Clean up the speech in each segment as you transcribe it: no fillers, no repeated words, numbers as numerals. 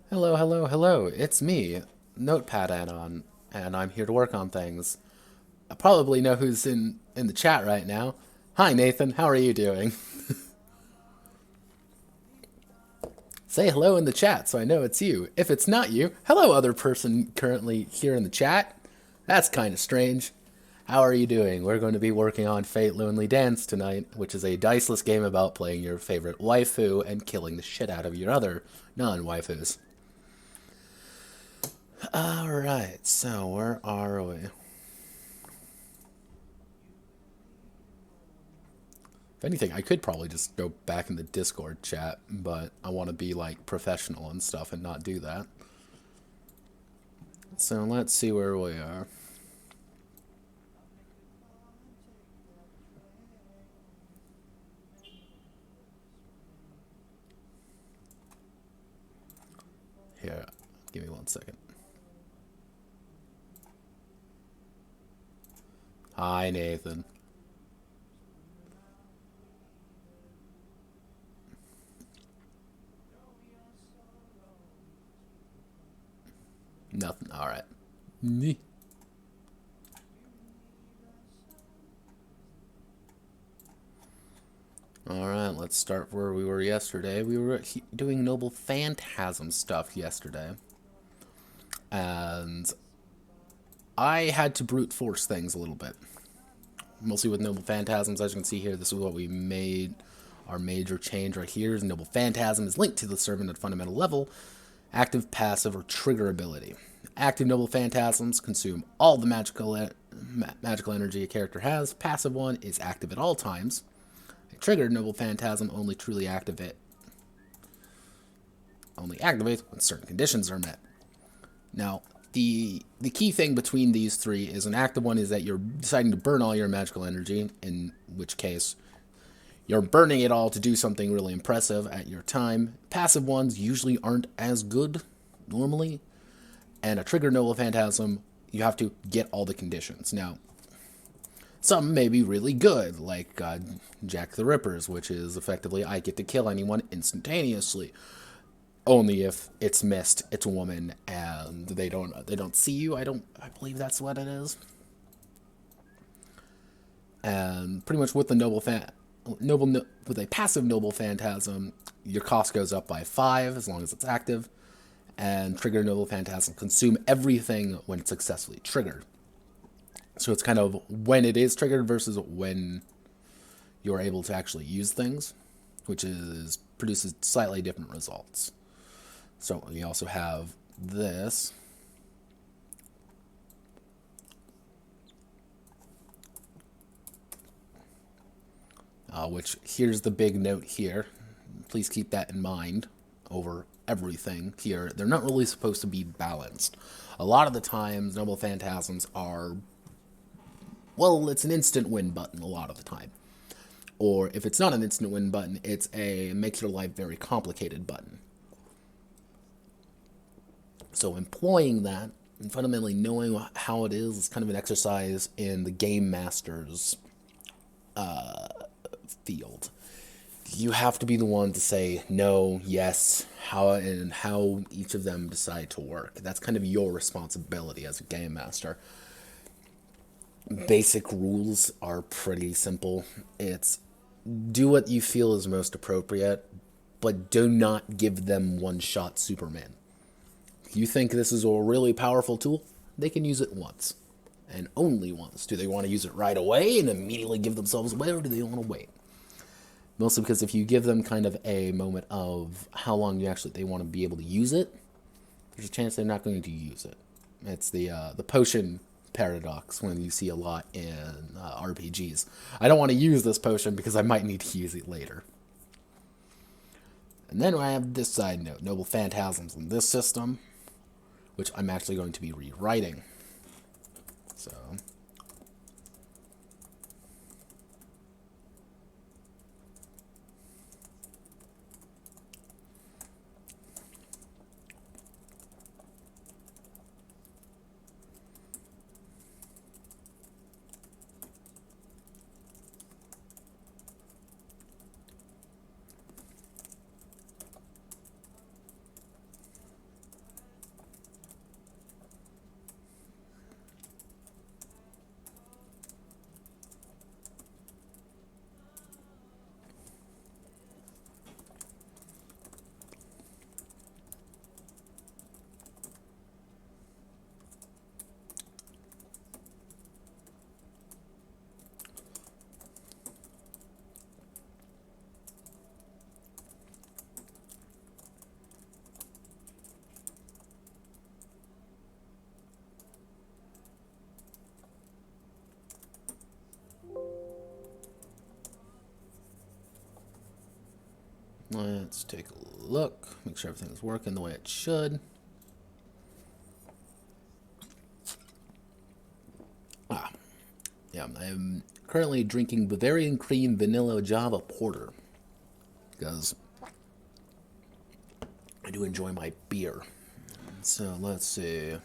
Hello, hello, hello. It's me, Notepad Anon, and I'm here to work on things. I probably know who's in the chat right now. Hi, Nathan. How are you doing? Say hello in the chat so I know it's you. If it's not you, hello, other person currently here in the chat. That's kind of strange. How are you doing? We're going to be working on Fate Lonely Dance tonight, which is a diceless game about playing your favorite waifu and killing the shit out of your other non-waifus. Alright, so where are we? If anything, I could probably just go back in the Discord chat, but I want to be like professional and stuff and not do that. So let's see where we are. Here, give me 1 second. Hi, Nathan. Nothing. All right. All right, let's start where we were yesterday. We were doing Noble Phantasm stuff yesterday. And I had to brute force things a little bit. Mostly with Noble Phantasms, as you can see here, this is what we made. Our major change right here is Noble Phantasm is linked to the servant at fundamental level. Active, passive, or trigger ability. Active Noble Phantasms consume all the magical energy a character has. Passive one is active at all times. A triggered Noble Phantasm only activates when certain conditions are met. Now, the key thing between these three is an active one is that you're deciding to burn all your magical energy, in which case you're burning it all to do something really impressive at your time. Passive ones usually aren't as good normally. And a triggered Noble Phantasm, you have to get all the conditions. Now, some may be really good, like Jack the Ripper's, which is effectively I get to kill anyone instantaneously. Only if it's missed, it's a woman, and they don't see you. I believe that's what it is. And pretty much with the with a passive Noble Phantasm, your cost goes up by 5 as long as it's active. And trigger Noble Phantasm consume everything when it's successfully triggered. So it's kind of when it is triggered versus when you're able to actually use things, which produces slightly different results. So we also have this. Which here's the big note here. Please keep that in mind over everything here. They're not really supposed to be balanced. A lot of the times, Noble Phantasms are, well, it's an instant win button a lot of the time. Or if it's not an instant win button, it's a makes your life very complicated button. So employing that and fundamentally knowing how it is kind of an exercise in the game master's field. You have to be the one to say no, yes, how each of them decide to work. That's kind of your responsibility as a game master. Basic rules are pretty simple. It's do what you feel is most appropriate, but do not give them one-shot Superman. If you think this is a really powerful tool, they can use it once. And only once. Do they want to use it right away and immediately give themselves away, or do they want to wait? Mostly because if you give them kind of a moment of how long they want to be able to use it, there's a chance they're not going to use it. It's the potion paradox when you see a lot in RPGs. I don't want to use this potion because I might need to use it later. And then I have this side note, Noble Phantasms in this system, which I'm actually going to be rewriting. So Let's take a look. Make sure everything's working the way it should. Yeah, I'm currently drinking Bavarian Cream Vanilla Java Porter because I do enjoy my beer. So let's see.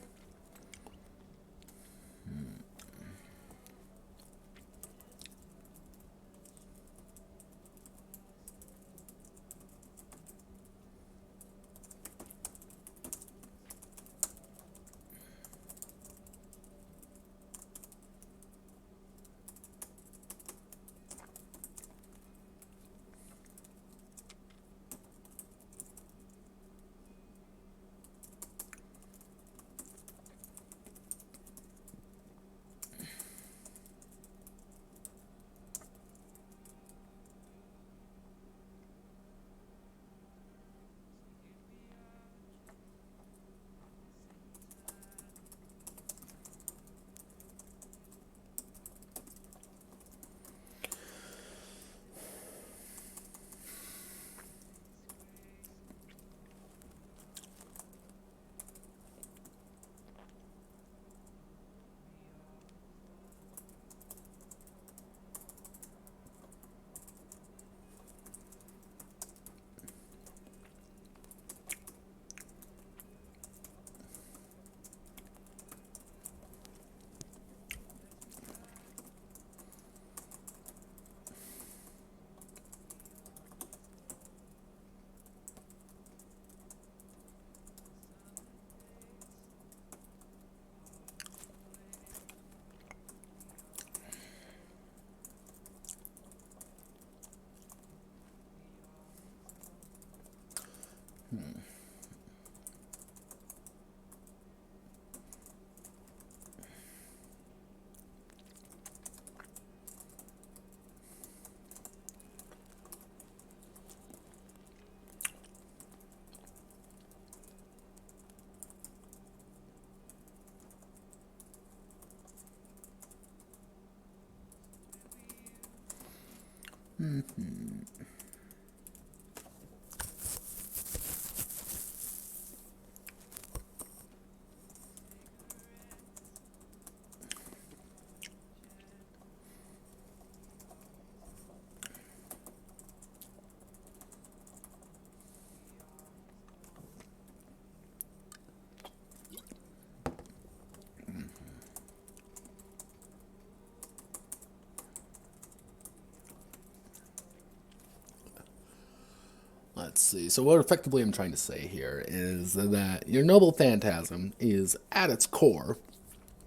Let's see. So what effectively I'm trying to say here is that your Noble Phantasm is, at its core,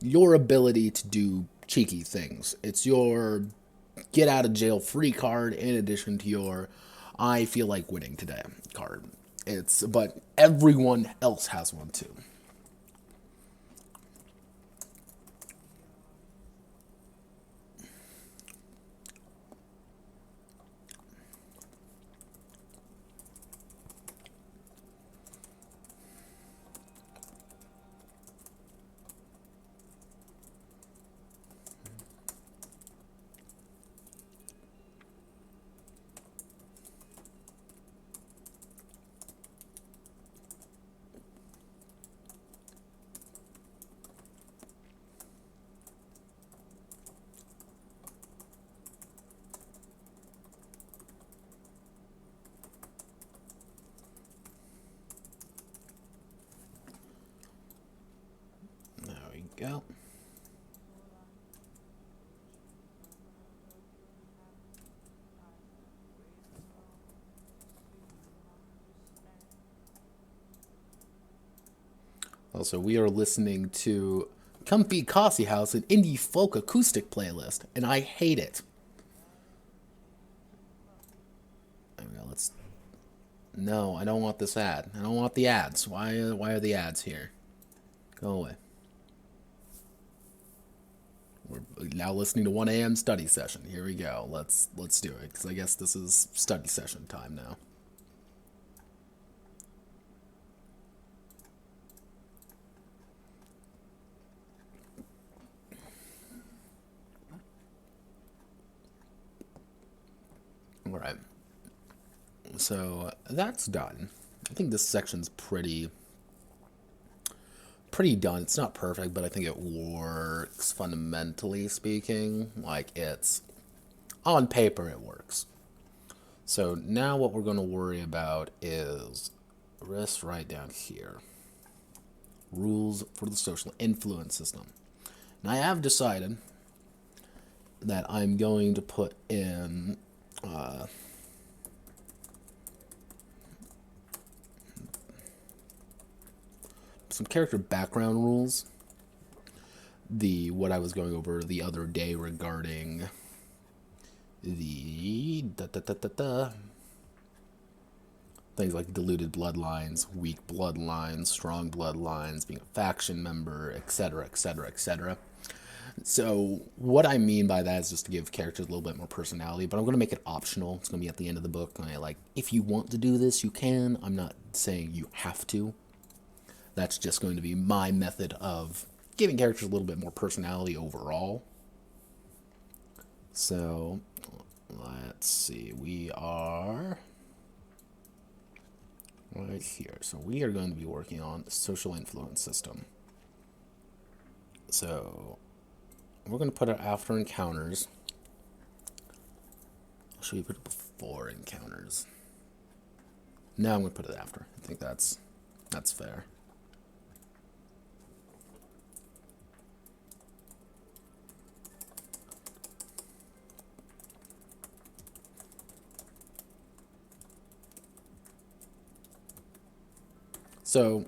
your ability to do cheeky things. It's your get out of jail free card in addition to your I feel like winning today card. But everyone else has one too. There we go. Also, we are listening to Comfy Coffee House, an indie folk acoustic playlist, and I hate it. There we go. Let's. No, I don't want this ad. I don't want the ads. Why are the ads here? Go away. We're now listening to 1 a.m. study session. Here we go. Let's do it, because I guess this is study session time now. All right. So that's done. I think this section's pretty done. It's not perfect, but I think it works fundamentally speaking. Like, it's on paper it works. So now what we're going to worry about is this right down here. Rules for the social influence system. And I have decided that I'm going to put in some character background rules. What I was going over the other day regarding the things like diluted bloodlines, weak bloodlines, strong bloodlines, being a faction member, etc., etc., etc. So what I mean by that is just to give characters a little bit more personality, but I'm going to make it optional. It's going to be at the end of the book. And if you want to do this, you can. I'm not saying you have to. That's just going to be my method of giving characters a little bit more personality overall. So let's see. We are right here. So we are going to be working on the social influence system. So we're going to put it after encounters. Should we put it before encounters? No, I'm going to put it after. I think that's fair. So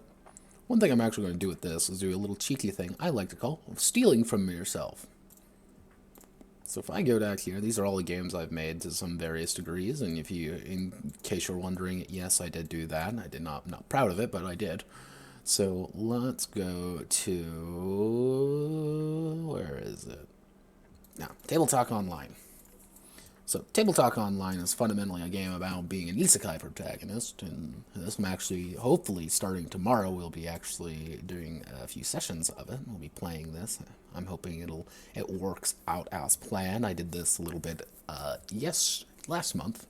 one thing I'm actually going to do with this is do a little cheeky thing I like to call stealing from yourself. So if I go down here, these are all the games I've made to some various degrees, and in case you're wondering, yes, I did do that. I'm not proud of it, but I did. So let's go to, where is it? Now, Tabletop Online. So Tabletop Online is fundamentally a game about being an isekai protagonist, and this I'm actually, hopefully starting tomorrow, we'll be actually doing a few sessions of it. We'll be playing this. I'm hoping it works out as planned. I did this a little bit, last month.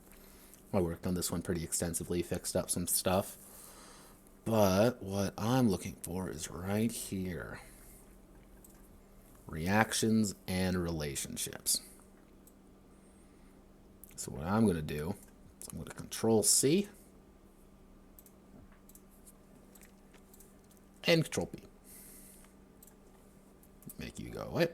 I worked on this one pretty extensively, fixed up some stuff. But what I'm looking for is right here. Reactions and relationships. So what I'm going to do is I'm going to Control C and Control B. Make you go away.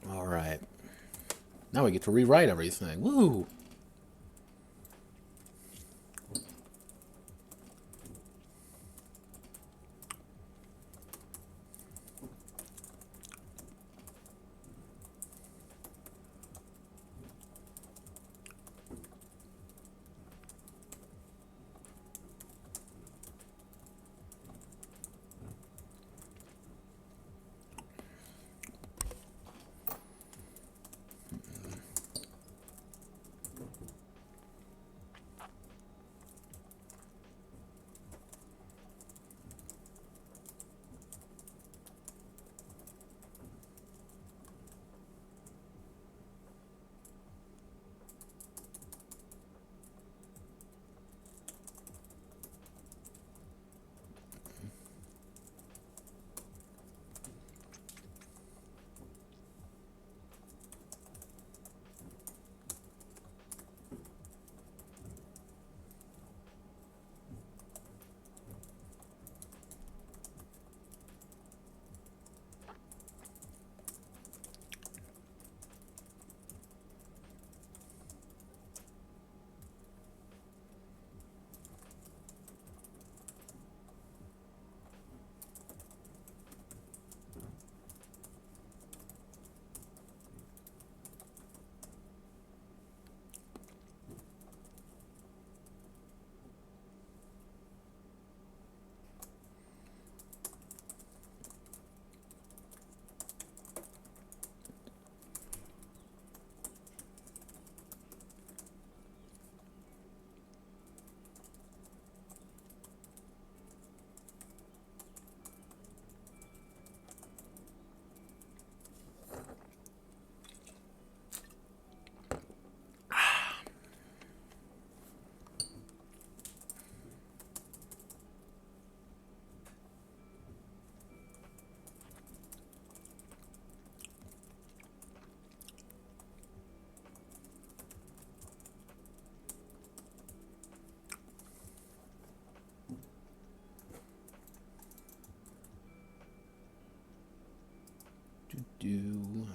All right. Now we get to rewrite everything. Woo! do.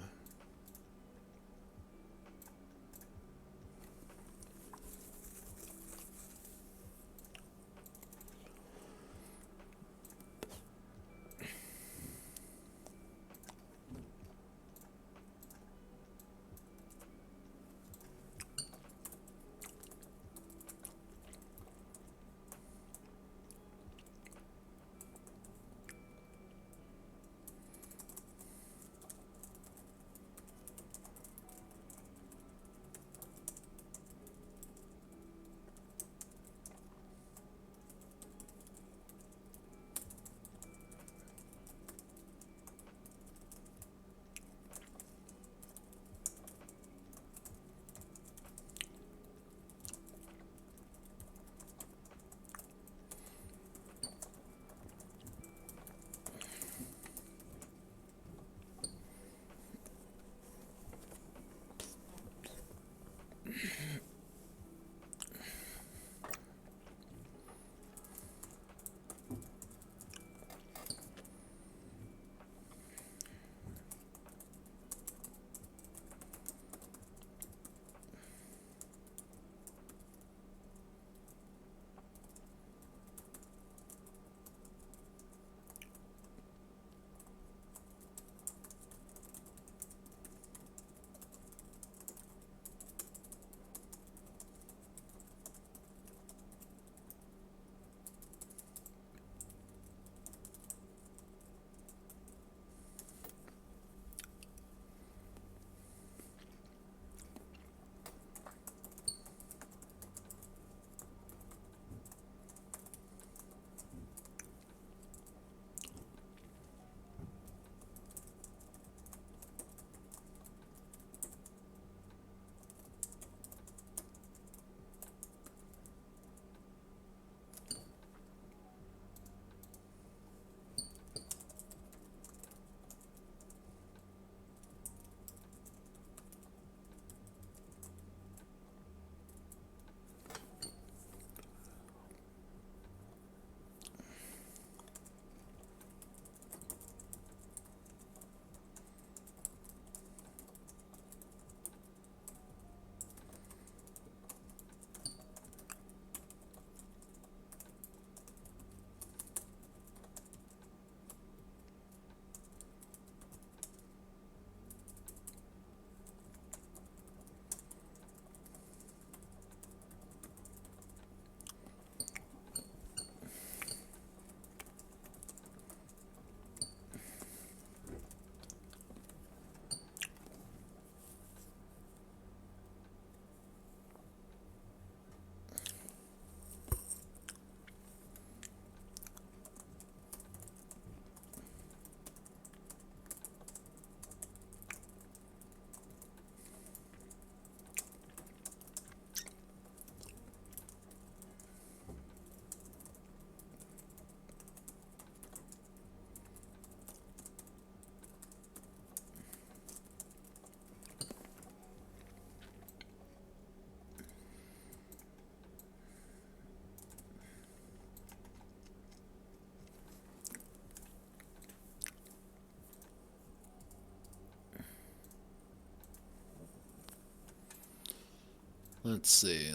Let's see.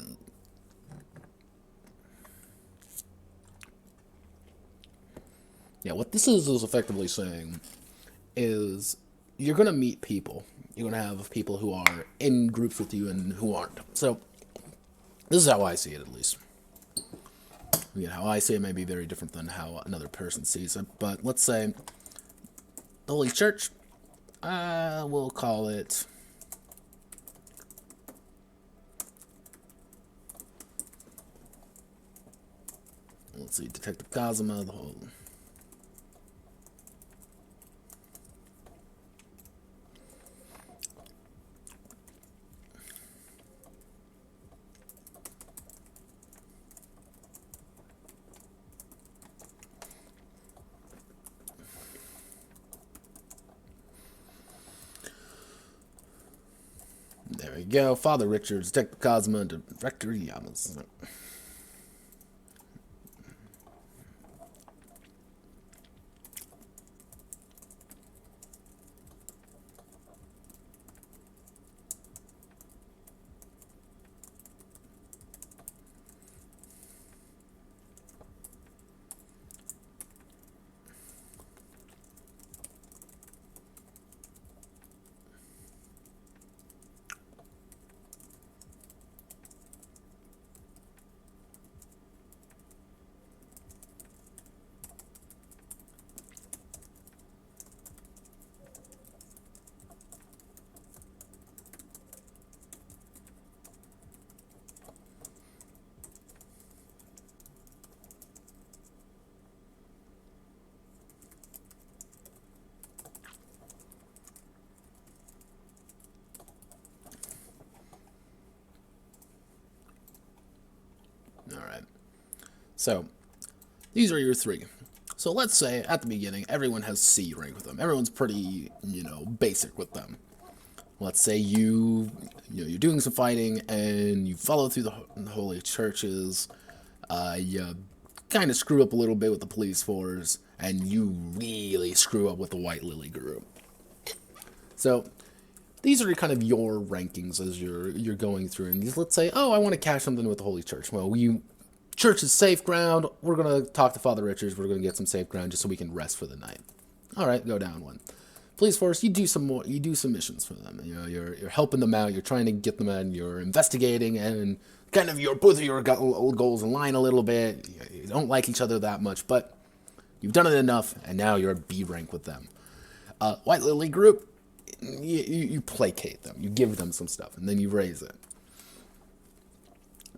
Yeah, what this is effectively saying is you're going to meet people. You're going to have people who are in groups with you and who aren't. So, this is how I see it, at least. Again, how I see it may be very different than how another person sees it. But let's say the Holy Church, we'll call it... Let's see, Detective Kazuma, the whole... There we go. Father Richards, Detective Kazuma, Director Yamas. So, these are your three. So let's say, at the beginning, everyone has C rank with them. Everyone's pretty, basic with them. Let's say you're doing some fighting, and you follow through the holy churches, you kind of screw up a little bit with the police force, and you really screw up with the White Lily group. So, these are kind of your rankings as you're going through, and these, let's say, oh, I want to cash something with the Holy Church. Well, church is safe ground. We're going to talk to Father Richards. We're going to get some safe ground just so we can rest for the night. All right, go down one. Police force, you do some missions for them. You're helping them out. You're trying to get them in. You're investigating, and kind of both of your goals align a little bit. You don't like each other that much, but you've done it enough, and now you're at B rank with them. White Lily group, you placate them. You give them some stuff, and then you raise it.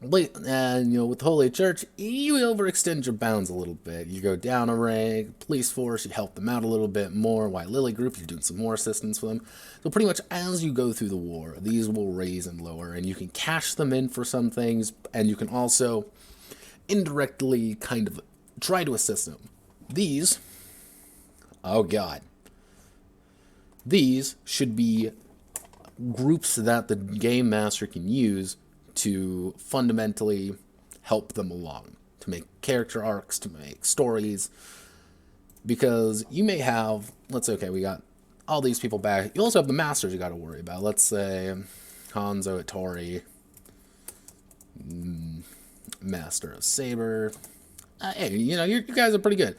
And, with the Holy Church, you overextend your bounds a little bit. You go down a rank. Police force, you help them out a little bit more. White Lily group, you're doing some more assistance for them. So pretty much as you go through the war, these will raise and lower, and you can cash them in for some things, and you can also indirectly kind of try to assist them. These, oh god, these should be groups that the game master can use to fundamentally help them along, to make character arcs, to make stories, because you may have, let's say, okay, we got all these people back. You also have the masters you got to worry about. Let's say Hanzo Ittori, Master of Saber. Hey, you guys are pretty good.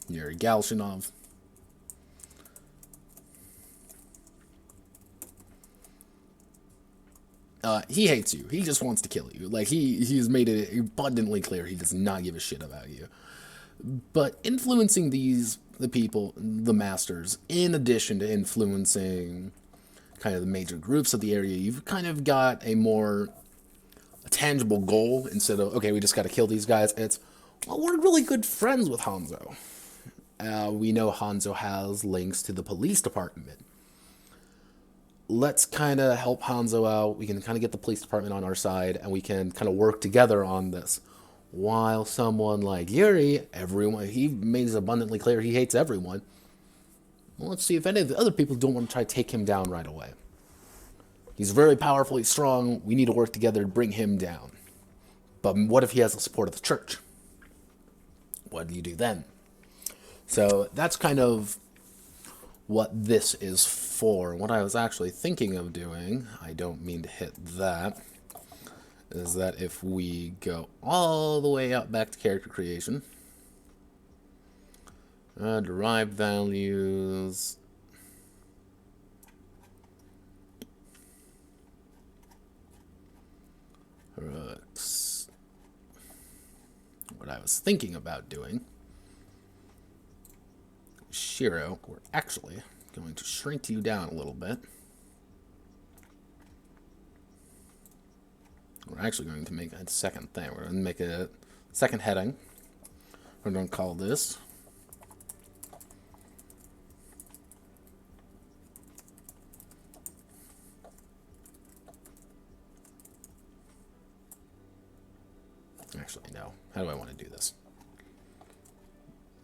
You're Galshinov. He hates you. He just wants to kill you. Like, he's made it abundantly clear he does not give a shit about you. But influencing the people, the masters, in addition to influencing kind of the major groups of the area, you've kind of got a more tangible goal instead of, okay, we just got to kill these guys. It's, well, we're really good friends with Hanzo. We know Hanzo has links to the police department. Let's kind of help Hanzo out. We can kind of get the police department on our side, and we can kind of work together on this. While someone like Yuri, he made it abundantly clear he hates everyone. Well, let's see if any of the other people don't want to try to take him down right away. He's very powerful, he's strong, we need to work together to bring him down. But what if he has the support of the church? What do you do then? So that's kind of what this is for. What I was actually thinking of doing, I don't mean to hit that, is that if we go all the way up back to character creation, derived values, what I was thinking about doing, Shiro, we're actually going to shrink you down a little bit. We're actually going to make a second thing. We're going to make a second heading. We're going to call this actually, no. How do I want to do this?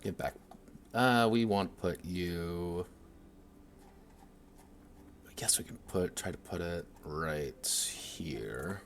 Get back. We want to put you, I guess we can try to put it right here.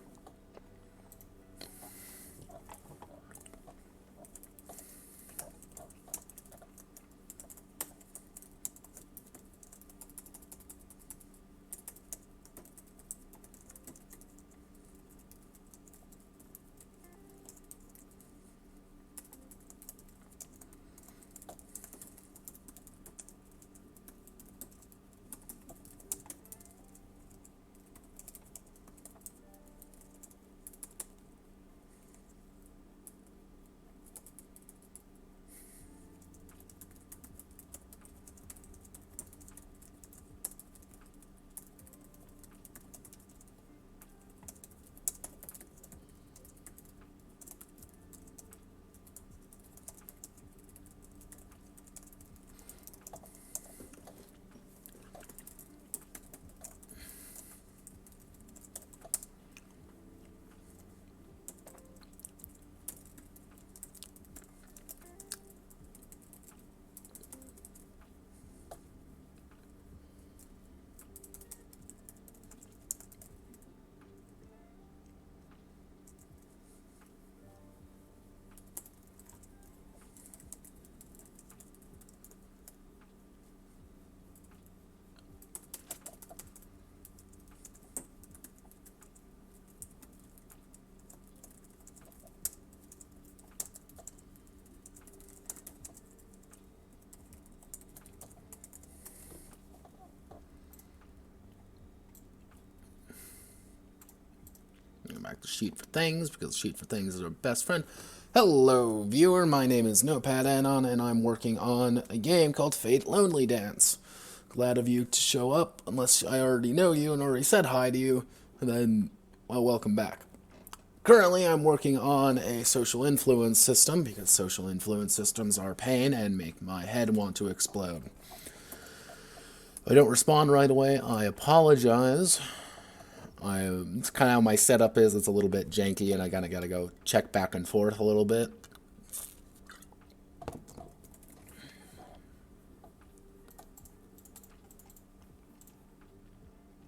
back to Sheet for Things, because Sheet for Things is our best friend. Hello, viewer. My name is Notepad Anon, and I'm working on a game called Fate Lonely Dance. Glad of you to show up, unless I already know you and already said hi to you, and then, well, welcome back. Currently, I'm working on a social influence system, because social influence systems are pain and make my head want to explode. If I don't respond right away, I apologize. It's kind of how my setup is. It's a little bit janky, and I gotta go check back and forth a little bit.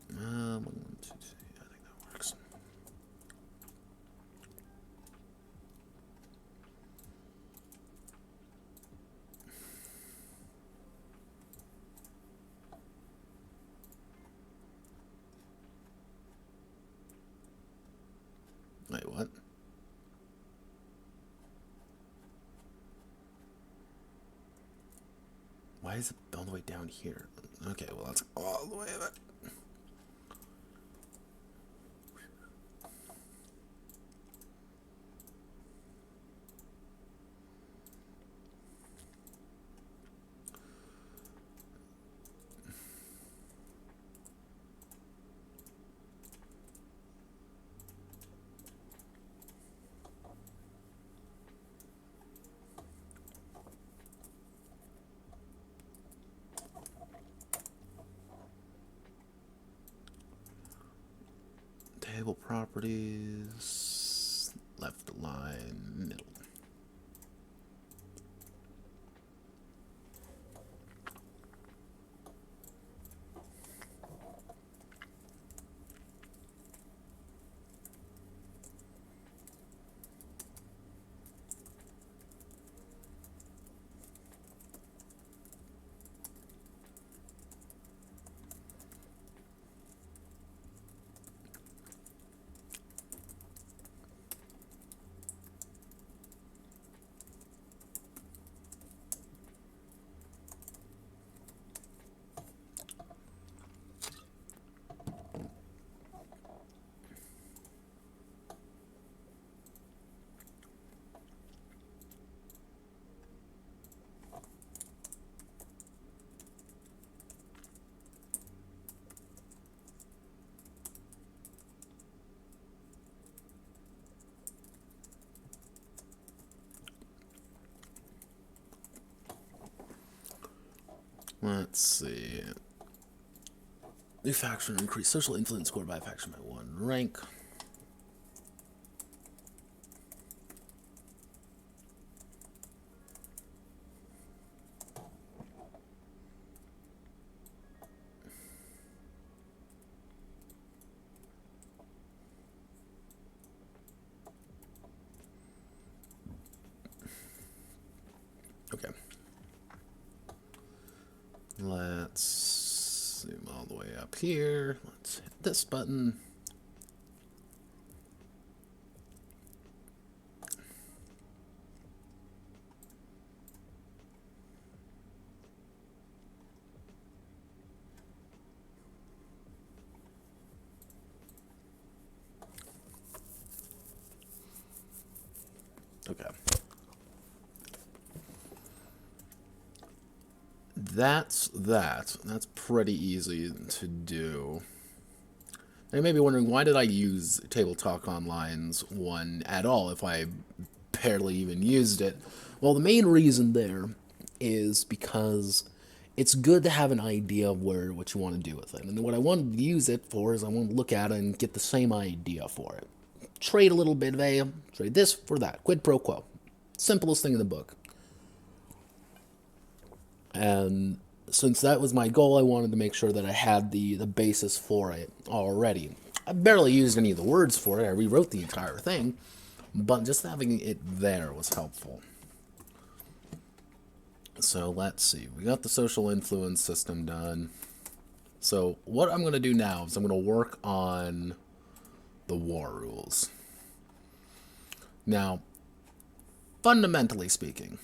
I think that works. Wait, what? Why is it all the way down here? Okay, well, that's all the way up. Table properties, left line, middle. Let's see. New faction, increase social influence score by a faction by 1 rank. Okay. Let's zoom all the way up here. Let's hit this button. Okay. That's that. That's pretty easy to do. Now you may be wondering, why did I use Tabletop Online's one at all if I barely even used it? Well, the main reason there is because it's good to have an idea of what you want to do with it. And what I wanted to use it for is I want to look at it and get the same idea for it. Trade a little bit of trade this for that. Quid pro quo. Simplest thing in the book. And since that was my goal, I wanted to make sure that I had the basis for it already. I barely used any of the words for it. I rewrote the entire thing, but just having it there was helpful. So let's see. We got the social influence system done. So what I'm going to do now is I'm going to work on the war rules. Now, fundamentally speaking,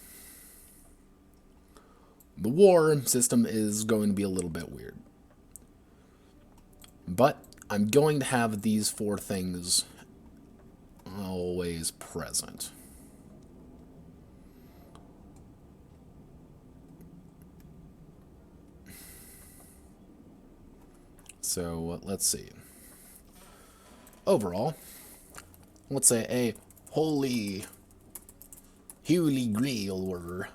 the war system is going to be a little bit weird. But I'm going to have these 4 things always present. So let's see. Overall, let's say a Holy Grail War.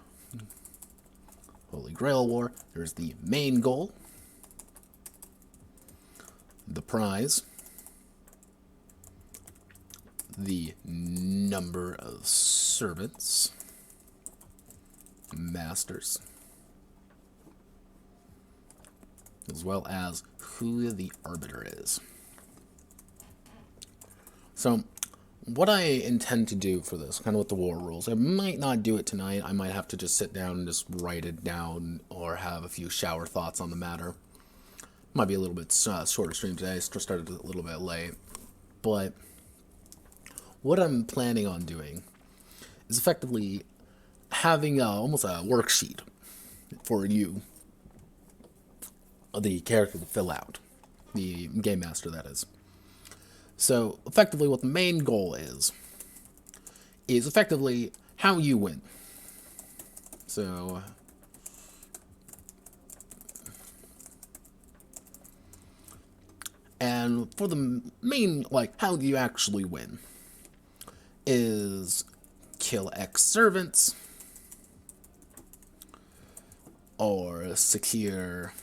Holy Grail War. There's the main goal, the prize, the number of servants, masters, as well as who the arbiter is. So, what I intend to do for this, kind of with the war rules, I might not do it tonight. I might have to just sit down and just write it down or have a few shower thoughts on the matter. Might be a little bit shorter stream today. I started a little bit late. But what I'm planning on doing is effectively having almost a worksheet for you, the character to fill out. The game master, that is. So, effectively, what the main goal is effectively how you win. So, and for the main, like, how do you actually win, is kill X servants, or secure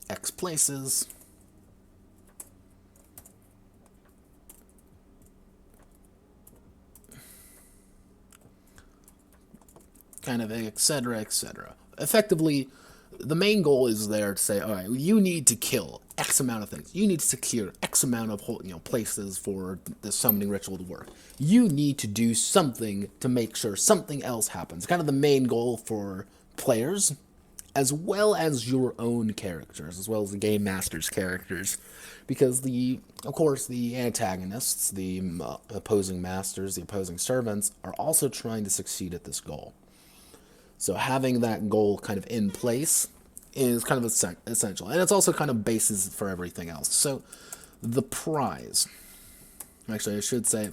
X places, kind of etc., etc. Effectively, the main goal is there to say, all right, you need to kill X amount of things. You need to secure X amount of places for the summoning ritual to work. You need to do something to make sure something else happens. Kind of the main goal for players, as well as your own characters, as well as the game master's characters. Because, of course, the antagonists, the opposing masters, the opposing servants, are also trying to succeed at this goal. So having that goal kind of in place is kind of essential. And it's also kind of basis for everything else. So the prize, actually I should say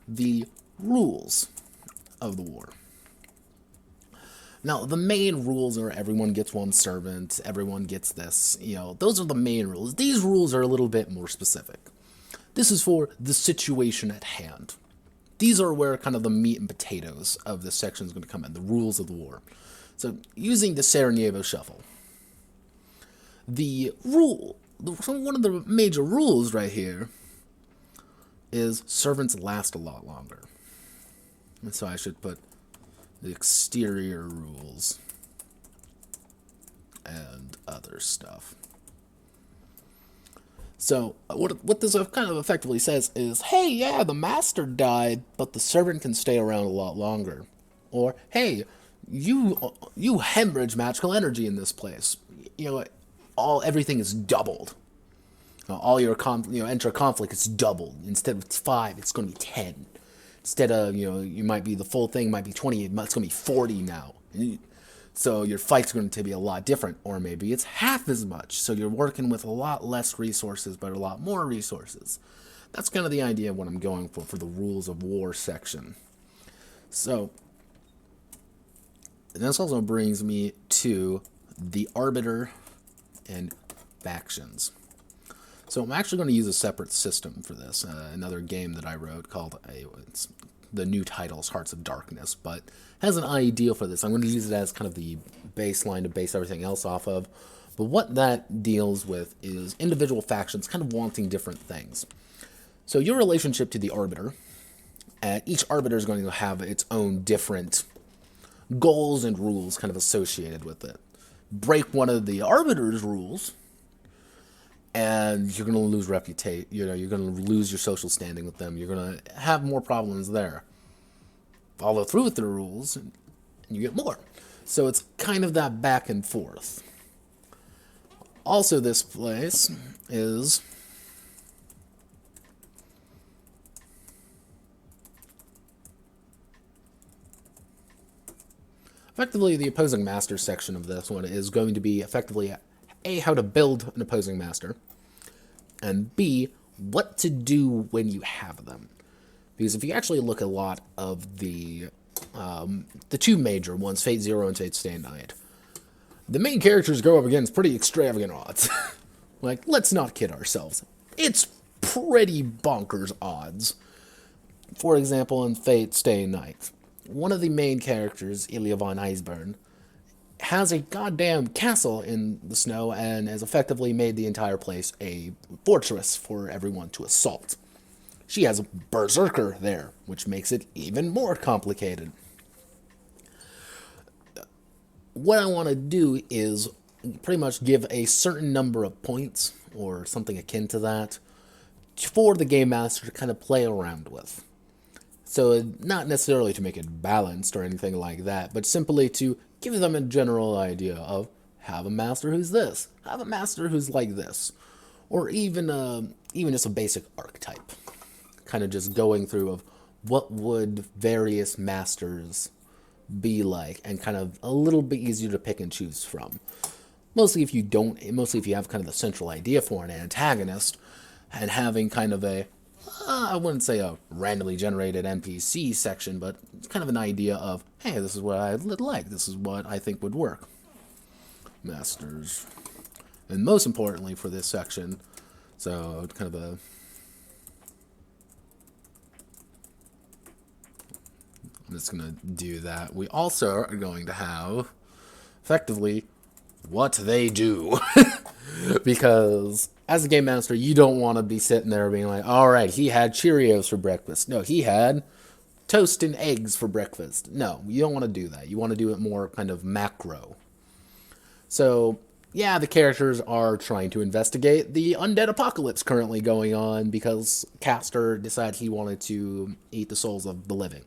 the rules of the war. Now, the main rules are everyone gets one servant, everyone gets this, those are the main rules. These rules are a little bit more specific. This is for the situation at hand. These are where kind of the meat and potatoes of this section is going to come in, the rules of the war. So, using the Sarajevo Shuffle. One of the major rules right here is servants last a lot longer. And so I should put the exterior rules and other stuff. So, what this kind of effectively says is, hey, yeah, the master died, but the servant can stay around a lot longer. Or, hey, you hemorrhage magical energy in this place. Everything is doubled. All your enter conflict is doubled. Instead of 5, it's going to be 10. Instead of, you might be the full thing might be 20, it's going to be 40 now. So your fight's going to be a lot different, or maybe it's half as much. So you're working with a lot less resources, but a lot more resources. That's kind of the idea of what I'm going for the rules of war section. So, this also brings me to the arbiter and factions. So I'm actually going to use a separate system for this. Another game that I wrote called, the new title is Hearts of Darkness, but has an idea for this. I'm going to use it as kind of the baseline to base everything else off of. But what that deals with is individual factions kind of wanting different things. So your relationship to the arbiter, each arbiter is going to have its own different goals and rules kind of associated with it. Break one of the arbiter's rules, and you're going to lose reputation. You're going to lose your social standing with them. You're going to have more problems there. Follow through with the rules, and you get more. So it's kind of that back and forth. Also, this place is effectively the opposing master section of this one is going to be effectively A, how to build an opposing master, and B, what to do when you have them. Because if you actually look at a lot of the two major ones, Fate Zero and Fate Stay Night, the main characters go up against pretty extravagant odds. Like, let's not kid ourselves. It's pretty bonkers odds. For example, in Fate Stay Night, one of the main characters, Ilya von Eisburn, has a goddamn castle in the snow and has effectively made the entire place a fortress for everyone to assault. She has a berserker there, which makes it even more complicated. What I want to do is pretty much give a certain number of points, or something akin to that, for the Game Master to kind of play around with. So not necessarily to make it balanced or anything like that, but simply to give them a general idea of, have a master who's this, have a master who's like this, or even just a basic archetype. Kind of just going through of what would various masters be like, and kind of a little bit easier to pick and choose from. Mostly if you have kind of the central idea for an antagonist, and having kind of I wouldn't say a randomly generated NPC section, but it's kind of an idea of, hey, this is what I would like, this is what I think would work. Masters. And most importantly for this section, so kind of I'm just going to do that. We also are going to have, effectively, what they do. Because as a game master, you don't want to be sitting there being like, all right, he had Cheerios for breakfast. No, he had toast and eggs for breakfast. No, you don't want to do that. You want to do it more kind of macro. So, yeah, the characters are trying to investigate the undead apocalypse currently going on because Castor decided he wanted to eat the souls of the living.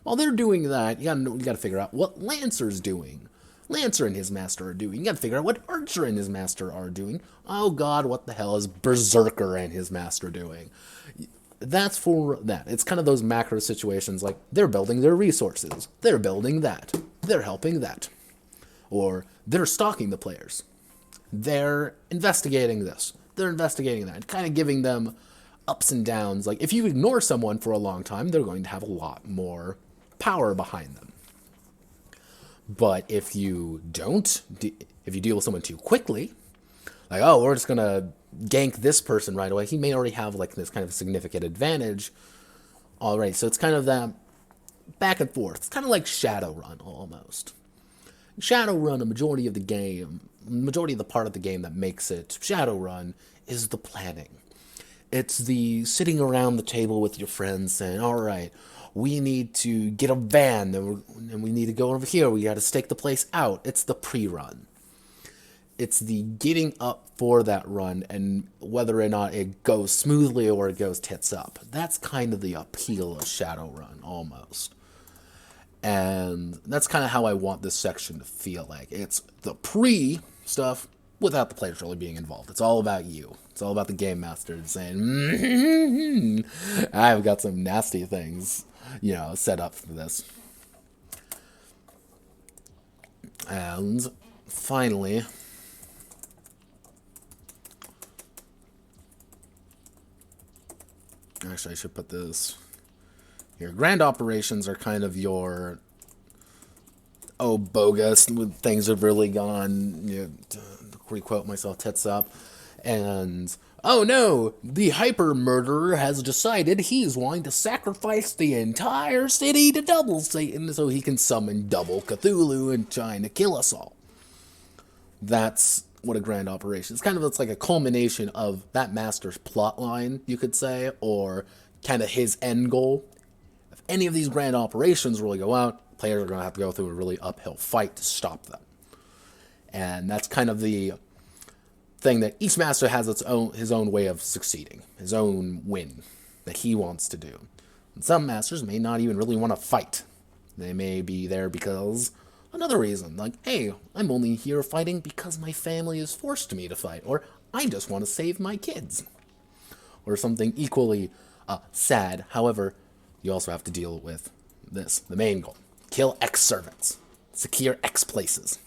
While they're doing that, you gotta figure out what Lancer's doing. Lancer and his master are doing. You gotta figure out what Archer and his master are doing. Oh god, what the hell is Berserker and his master doing? That's for that. It's kind of those macro situations like, they're building their resources. They're building that. They're helping that. Or, they're stalking the players. They're investigating this. They're investigating that. Kind of giving them ups and downs. Like, if you ignore someone for a long time, they're going to have a lot more power behind them. But if you don't, if you deal with someone too quickly, like, oh, we're just going to gank this person right away, he may already have, like, this kind of significant advantage already. So it's kind of that back and forth. It's kind of like Shadowrun, almost. Shadowrun, a majority of the part of the game that makes it Shadowrun is the planning. It's the sitting around the table with your friends saying, all right, we need to get a van, and we need to go over here. We got to stake the place out. It's the pre-run. It's the getting up for that run, and whether or not it goes smoothly or it goes tits up. That's kind of the appeal of Shadowrun, almost. And that's kind of how I want this section to feel like. It's the pre-stuff without the players really being involved. It's all about you. It's all about the game master saying, I've got some nasty things, set up for this. And finally, actually I should put this here. Grand operations are kind of your, bogus, things have really gone, to requote myself, tits up. And, oh no, the hyper murderer has decided he's wanting to sacrifice the entire city to double Satan so he can summon double Cthulhu and trying to kill us all. That's what a grand operation is. It's like a culmination of that master's plot line, you could say, or kind of his end goal. If any of these grand operations really go out, players are going to have to go through a really uphill fight to stop them. And that's kind of the thing that each master has his own way of succeeding, his own win that he wants to do. And some masters may not even really want to fight. They may be there because another reason, like, hey, I'm only here fighting because my family has forced me to fight, or I just want to save my kids, or something equally sad. However, you also have to deal with this, the main goal: kill X servants, secure X places.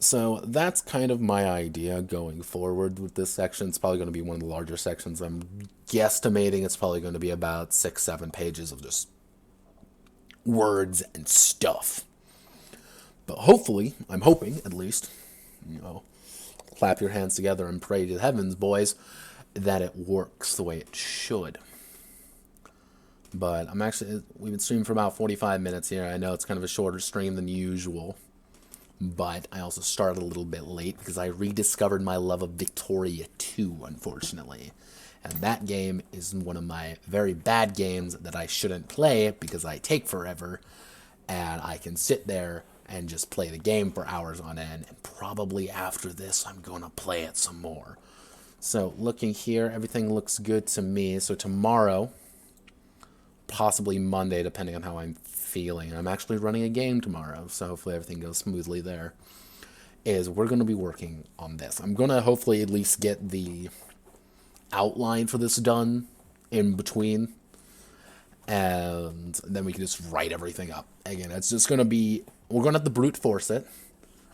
So that's kind of my idea going forward with this section. It's probably going to be one of the larger sections. I'm guesstimating it's probably going to be about 6-7 pages of just words and stuff. But hopefully, I'm hoping at least, clap your hands together and pray to the heavens, boys, that it works the way it should. But we've been streaming for about 45 minutes here. I know it's kind of a shorter stream than usual. But I also started a little bit late because I rediscovered my love of Victoria 2, unfortunately. And that game is one of my very bad games that I shouldn't play because I take forever. And I can sit there and just play the game for hours on end. And probably after this, I'm going to play it some more. So looking here, everything looks good to me. So tomorrow, possibly Monday, depending on how I'm feeling. I'm actually running a game tomorrow, so hopefully everything goes smoothly there. We're going to be working on this. I'm going to hopefully at least get the outline for this done in between, and then we can just write everything up. Again, it's just going to be, we're going to have to brute force it,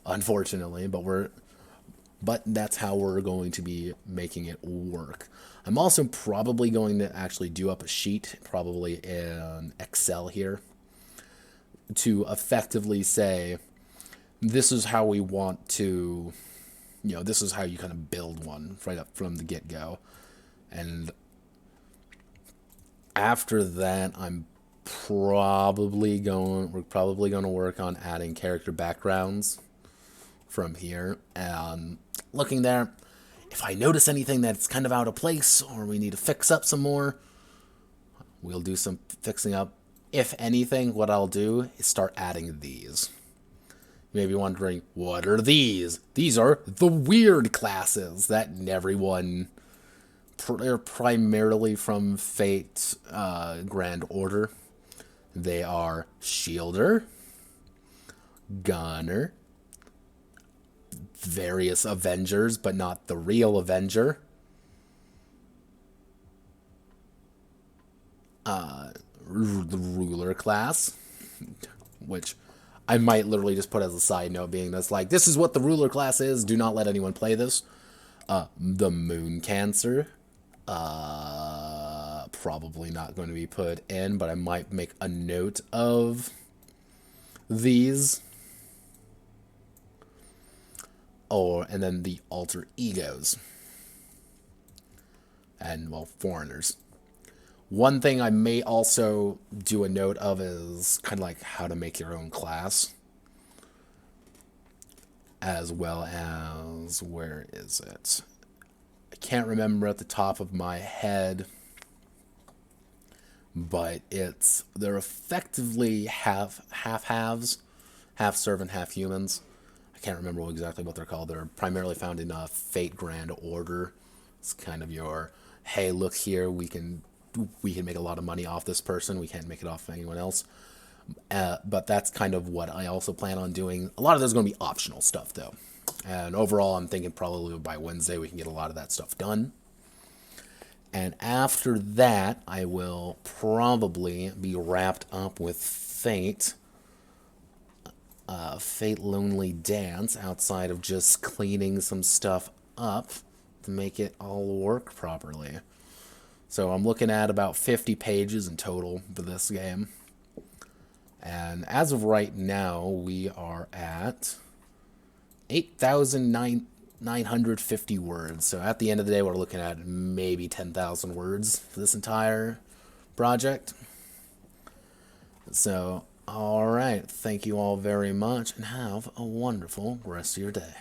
unfortunately, but that's how we're going to be making it work. I'm also probably going to actually do up a sheet, probably in Excel here, to effectively say, this is how we want to, this is how you kind of build one right up from the get-go. And after that, we're probably going to work on adding character backgrounds from here. And looking there, if I notice anything that's kind of out of place or we need to fix up some more, we'll do some fixing up. If anything, what I'll do is start adding these. You may be wondering, what are these? These are the weird classes that everyone... They're primarily from Fate Grand Order. They are Shielder, Gunner, various Avengers, but not the real Avenger, the Ruler class, which I might literally just put as a side note, being that's like, this is what the Ruler class is, do not let anyone play this. The Moon Cancer, probably not going to be put in, but I might make a note of these. And then the Alter Egos. And, well, Foreigners. One thing I may also do a note of is kind of like how to make your own class. As well as, where is it? I can't remember at the top of my head. But they're effectively half-halves. Half servant, half humans. I can't remember exactly what they're called. They're primarily found in Fate Grand Order. It's kind of your, hey, look here, we can make a lot of money off this person. We can't make it off anyone else. But that's kind of what I also plan on doing. A lot of there's going to be optional stuff, though. And overall, I'm thinking probably by Wednesday we can get a lot of that stuff done. And after that, I will probably be wrapped up with Fate. Fate Lonely Dance, outside of just cleaning some stuff up to make it all work properly. So I'm looking at about 50 pages in total for this game. And as of right now, we are at 8,950 words. So at the end of the day, we're looking at maybe 10,000 words for this entire project. So, all right. Thank you all very much, and have a wonderful rest of your day.